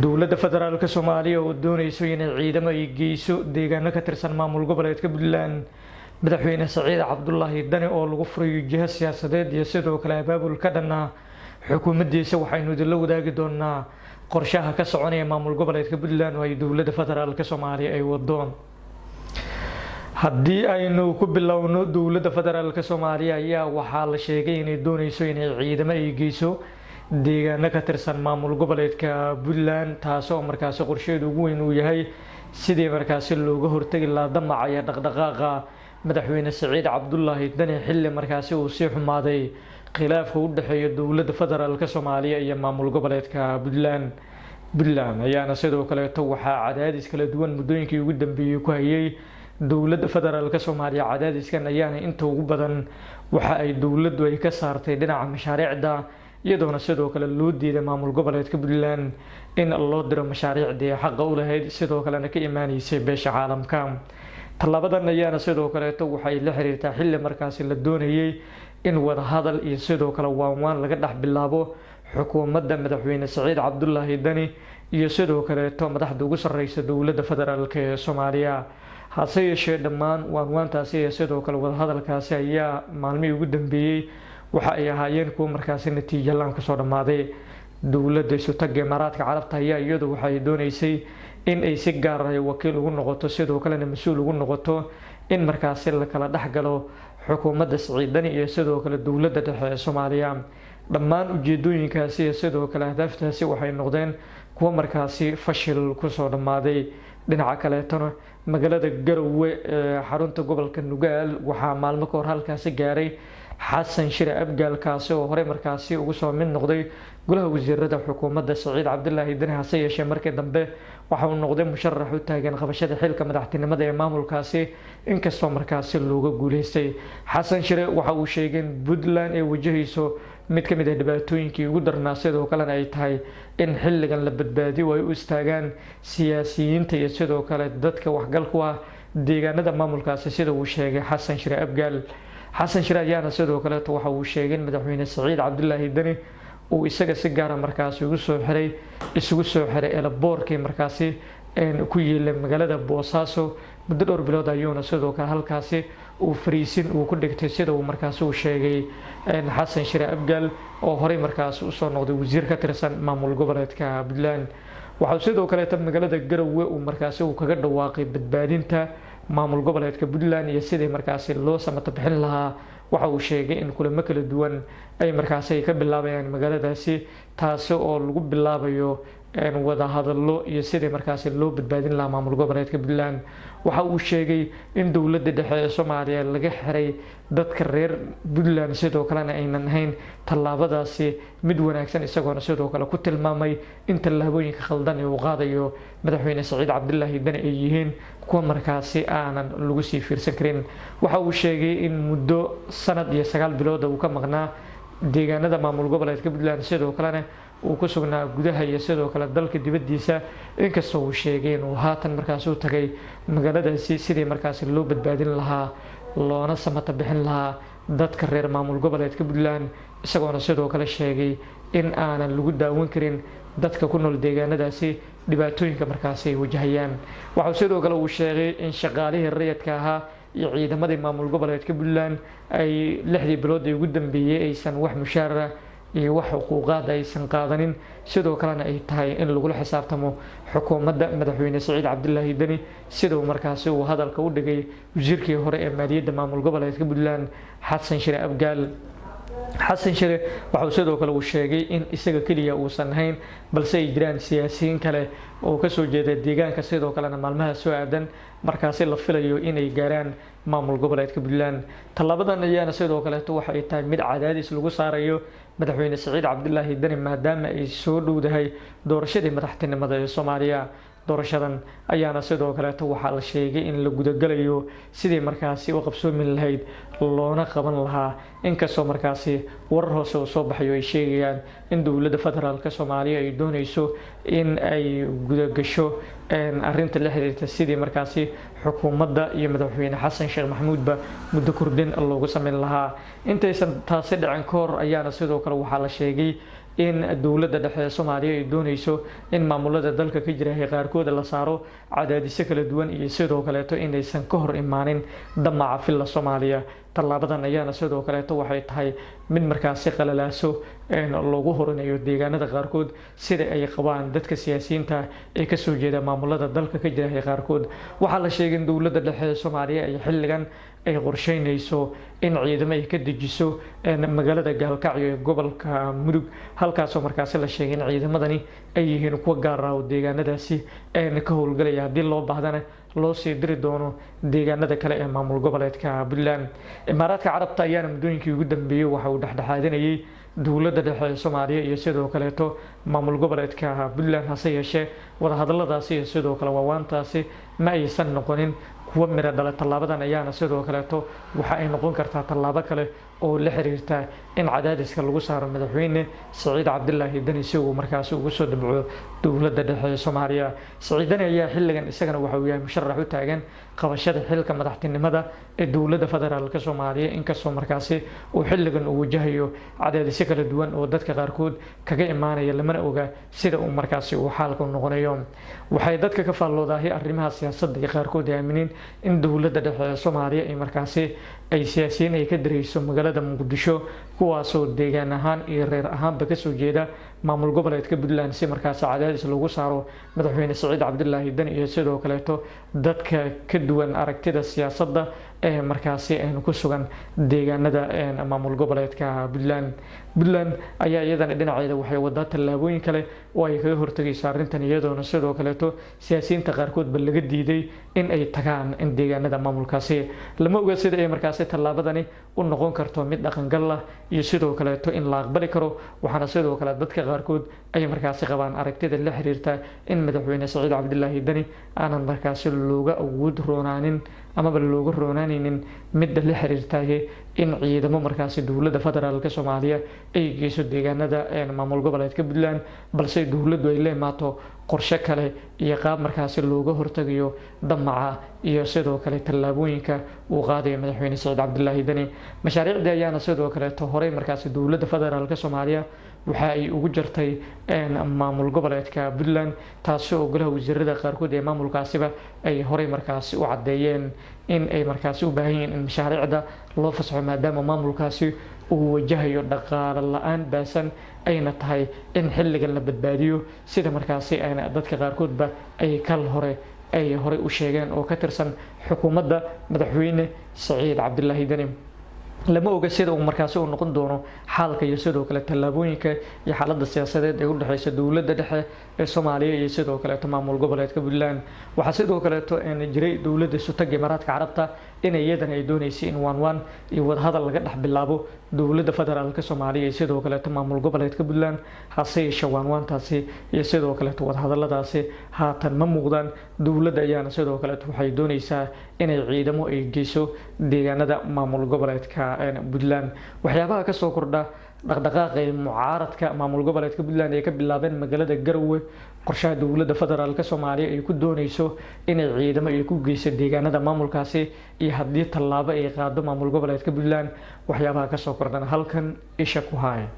dowladda federaalka Soomaaliya oo doonayso inay ciidamo ay geyso deegaano ka tirsan maamul goboleedka Puntland madaxweyne Saciid Cabdullaahi Dani oo lagu furayo jiha siyaasadeed iyo sidoo kale abaabul ka dhanna xukuumaddiisa waxaynu idinla wadaagi doonaa qorshaha ka soconaya maamul goboleedka Puntland oo ay dowladda federaalka Soomaaliya ay wado haddii aynu ku bilowno dowladda federaalka Soomaaliya ayaa waxaa la sheegay inay doonayso inay ciidamo ay geyso deegaano ka tirsan maamul goboleedka Puntland taasoo markaasi qorsheedu ugu weyn uu yahay sidii markaasi looga hortagi lahaa damaca iyo dhaqdhaqaaqa madaxweyne Saciid Cabdullaahi Dani xilli markaasi uu sii xumaaday khilaafka u dhaxeeya dowladda federaalka Soomaaliya iyo maamul goboleedka Puntland ayaana sidoo kale waxaa cadaadis kala duwan muddooyinkii ugu dambeeyay ku hayay dowladda federaalka Soomaaliya cadaadiskan ayaana inta ugu badan waxa ay dowladdu ay ka saartay dhinaca mashaariicda iyadoona sidoo kale loo diiday maamul goboleedka Puntland in loo diro mashaariicdii xaqa u lahayd sidoo kalena ka imaanaysay beesha caalamka talabadan ayaana sidoo kale waxay la xiriirtaa xilli markaasi la doonayay in wada hadal iyo sidoo kale waan laga dhex bilaabo xukuumadda madaxweyne Saciid Cabdullaahi Dani iyo sidoo kale madaxda ugu sarreysa dowladda federaalka ee Soomaaliya hase yeeshee dhammaan waantaasi iyo sidoo kale wada hadalkaasi ayaa maalmihii ugu dambeeyay waxa ay ahaayeen kuwa markaasi natiijo laan kusoo dhammaaday dowladda isu tagga Imaaraadka Carabta ayaa iyadu waxay doonaysay in ay si gaar ah wakiil ugu noqoto sidoo kalena mas'uul ugu noqoto in markaasi la kala dhaxgalo xukuumadda Saciid Dani iyo sidoo kale dowladda dhexe ee Soomaaliya dhammaan ujeedooyinkaasi iyo sidoo kale hadaftaasi waxay noqdeen kuwa markaasi fashil kusoo dhammaaday dhinaca kaleetana magaalada Garowe ee xarunta gobolka Nugaal waxaa maalmo ka hor halkaasi gaaray xasan shire abgaal kaasi oo hore markaasi ugu soo mid noqday golaha wasiirada xukuumadda Saciid Cabdullaahi Dani hase yeeshee markii dambe waxa uu noqday musharax u taagan qabashada xilka madaxtinimada ee maamulkaasi inkastoo markaasi looga guuleystay xasan shire waxa uu sheegay in Puntland ay wajahayso mid ka mid ah dhibaatooyinkii ugu darnaa sidoo kalena ay tahay in xilligan la badbaadiyo ay u istaagaan siyaasiyiinta iyo sidoo kale dadka waxgalku ah deegaanada maamulkaasi sida uu sheegay xasan shire abgaal xasan shire ayaana sidoo kale waxa uu sheegay in madaxweyne Saciid Cabdullaahi Dani uu isaga si gaar ah markaasi isugu soo xiray eelaboorkii markaasi ku yeelay magaalada Boosaaso muddo dhowr bilood ayuuna sidoo kale halkaasi uu fariisin uu ku dhigtay sida uu markaasi uu sheegay xasan shire abgaal oo horey markaasi u soo noqday wasiir ka tirsan maamul goboleedka Puntland waxa sidoo kale magaalada Garowe uu markaasi uu kaga dhawaaqay badbaadinta maamul goboleedka Puntland iyo sidii markaasi loo samata bixin lahaa waxa uu sheegay in kulamo kala duwan ay markaasi ka bilaabayaan magaaladaasi taasi oo lagu bilaabayo wada hadallo iyo sidii markaasi loo badbaadin lahaa maamul goboleedka Puntland waxa uu sheegay in dowladda dhexe ee Soomaaliya laga xiray dadka reer Puntland sidoo kalena aynan ahayn tallaabadaasi mid wanaagsan isagoona sidoo kale ku tilmaamay in tallaabooyinka khaldan ee uu qaadayo madaxweyne Saciid Cabdullaahi Dani ay yihiin kuwa markaasi aanan lagu sii fiirsan karin waxa uu sheegay in muddo sanad iyo 9 bilood uu ka maqnaa deegaanada maamul goboleedka Puntland sidoo kalena uu ku sugnaa gudaha iyo sidoo kale dalka dibadiisa inkastoo uu sheegay inuu haatan markaasi u tagay magaaladaasi sidii markaasi loo badbaadin lahaa loona samata bixin lahaa dadka reer maamul goboleedka Puntland isagoona sidoo kale sheegay in aanan lagu daawan karin dadka ku nool deegaanadaasi dhibaatooyinka markaasi ay wajahayaan waxa sidoo kale uu sheegay in shaqaalihii rayidka ahaa iyo ciidamadii maamul goboleedka Puntland ay 6 bilood ugu dambeeyay aysan wax mushaar iyo wax xuquuqaad aysan qaadanin sidoo kalena ay tahay in lagu xisaabtamo xukuumadda madaxweyne Saciid Cabdullaahi Dani sidoo markaasi uu hadalka u dhigay wasiirkii hore ee maaliyadda maamul goboleedka Puntland xasan shire abgaal xasan shire waxa sidoo kale uu sheegay in isaga kaliya uusan ahayn balse ay jiraan siyaasiyiin kale oo ka soo jeeda deegaanka sidoo kalena maalmaha soo aadan markaasi la filayo inay gaaraan maamul goboleedka Puntland talabadan ayaana sidoo kale waxa ay tahay mid cadaadis lagu saarayo madaxweyne Saciid Cabdullaahi Dani maadaama ay soo dhowdahay doorashadii madaxtinimada ee Soomaaliya doorashadan ayaana sidoo kale waxa la sheegay in la gudagalayo sidii markaasi u qabsoomi lahayd loona qaban lahaa inkastoo markaasi warar hoose oo soo baxayo ay sheegayaan in dowladda federaalka Soomaaliya ay doonayso in ay gudagasho arrinta la xiriirta sidii markaasi xukuumadda iyo madaxweyne xasan sheekh maxamuudba muddo kordhin loogu sameyn lahaa intaysan taasi dhicin ka hor ayaana sidoo kale waxaa la sheegay in dowladda dhexe ee Soomaaliya ay doonayso in maamulada dalka ka jira ay qaarkood la saaro cadaadisyo kala duwan iyo sidoo kaleeto inaysan ka hor imaanin damaca filla Soomaaliya. Tallaabadan ayaana sidoo kaleeto waxay tahay mid markaasi qalalaaso loogu horinayo deegaanada qaarkood sida ay qabaan dadka siyaasiyiinta ee ka soo jeeda maamulada dalka ka jira ee qaarkood. Waxaa la sheegay in dowladda dhexe ee Soomaaliya ay xilligan ay qorsheynayso in ciidamo ay ka dejiso magaalada Gaalkacyo ee gobolka Mudug, halkaasoo markaasi la sheegay in ciidamadani ay yihiin kuwa gaar ah oo deegaanadaasi ka howlgalaya haddii loo baahdana loo sii diri doono deegaanada kale ee maamul goboleedka Puntland. Imaaraadka Carabta ayaana muddooyinkii ugu dambeeyay waxa uu dhexdhexaadinayay dowladda dhexe ee Soomaaliya iyo sidoo kaleeto maamul goboleedka Puntland, hase yeeshee wadahadalladaasi iyo sidoo kale waawaantaasi ma aysan noqonin kuwa miro dhala. Tallaabadan ayaana sidoo kaleeto waxa ay noqon kartaa tallaabo kale oo la xiriirta in cadaadiska lagu saaro madaxweyne Siciid Cabdilaahi Dani si uu markaasi ugu soo dabco dowladda dhexe ee Soomaaliya. Siciid Dani ayaa xilligan isagana waxa uu yahay musharax u taagan qabashada xilka madaxtinimada ee dowladda federaalka Soomaaliya, inkastoo markaasi uu xilligan uu wajahayo cadaadisyo kala duwan oo dadka qaarkood kaga imaanaya, lamana oga sida uu markaasi uu xaalku noqonayo. Waxay dadka ka faalloodahay arrimaha siyaasadda ee qaarkood aaminiin in dowladda dhexe ee Soomaaliya ay markaasi ay siyaasiyiin ay ka dirayso magaalada Muqdisho kuwaasoo deegaan ahaan iyo reer ahaanba ka soo jeeda maamul goboleedka Puntland si markaasi cadaadis lagu saaro madaxweyne Siciid Cabdilaahi Dani iyo sidoo kaleeto dadka ka duwan aragtida siyaasadda ee markaasi ku sugan deegaanada maamul goboleedka Puntland. Puntland ayaa iyadana dhinaceeda waxay wadaa tallaabooyin kale oo ay kaga hortagayso arrintan, iyadoona sidoo kaleeto siyaasiyiinta qaarkood ba laga diiday in ay tagaan in deegaanada maamulkaasi. Lama oga sida ay markaasi tallaabadani u noqon karto mid dhaqangal ah iyo sidoo kaleeto in la aqbali karo. Waxaana sidoo kale dadka qaarkood ay markaasi qabaan aragtida la xiriirta in madaxweyne Siciid Cabdilaahi Dani aanan markaasi looga awood roonaanin amaba looga roonaanaynin midda la xiriirtahay in ciidamo markaasi dowladda federaalka Soomaaliya ay geyso deegaanada maamul goboleedka Puntland, balse dowladdu ay la imaato qorshe kale iyo qaab markaasi looga hortagayo damaca iyo sidoo kale tallaabooyinka uu qaadayo madaxweyne Siciid Cabdilaahi Dani. Mashaariicda ayaana sidoo kaleeto horey markaasi dowladda federaalka Soomaaliya waxa ay ugu jirtay maamul goboleedka Puntland, taasoo golaha wasiirada qaarkood ee maamulkaasiba ay horey markaasi u cadeeyeen in ay markaasi u baahan yihiin in mashaariicda loo fasaxo maadaama maamulkaasi uu wajahayo dhaqaale la-aan baasan, ayna tahay in xilligan la badbaadiyo sida markaasi dadka qaarkoodba ay horey u sheegeen oo ka tirsan xukuumadda madaxweyne Siciid Cabdilaahi Dani. lama oga sida uu markaasi u noqon doono xaalka iyo sidoo kale tallaabooyinka iyo xaaladda siyaasadeed ee u dhaxaysa dowladda dhexe ee Soomaaliya iyo sidoo kale maamul goboleedka Puntland. Waxaa sidoo kale jiray dowladda Sutag Imaaraadka Carabta in iyadana ay doonaysay in waan iyo wadahadal laga dhex bilaabo dowladda federaalka Soomaaliya iyo sidoo kale maamul goboleedka Puntland, hase yeeshee waantaasi iyo sidoo kale wadahadalladaasi haatan ma muuqdaan. Dowladda ayaana sidoo kale waxay doonaysaa inay ciidamo ay geyso deegaanada maamul goboleedka Puntland. Waxyaabaha ka soo kordha dhaqdhaqaaqa mucaaradka maamul goboleedka Puntland ee ka bilaabeen magaalada Garowe, qorshaha dowladda federaalka Soomaaliya ay ku doonayso inay ciidamo ay ku geyso deegaanada maamulkaasi iyo haddii tallaabo ay qaado maamul goboleedka Puntland. Waxyaabaha ka soo kordhana halkan isha ku haya.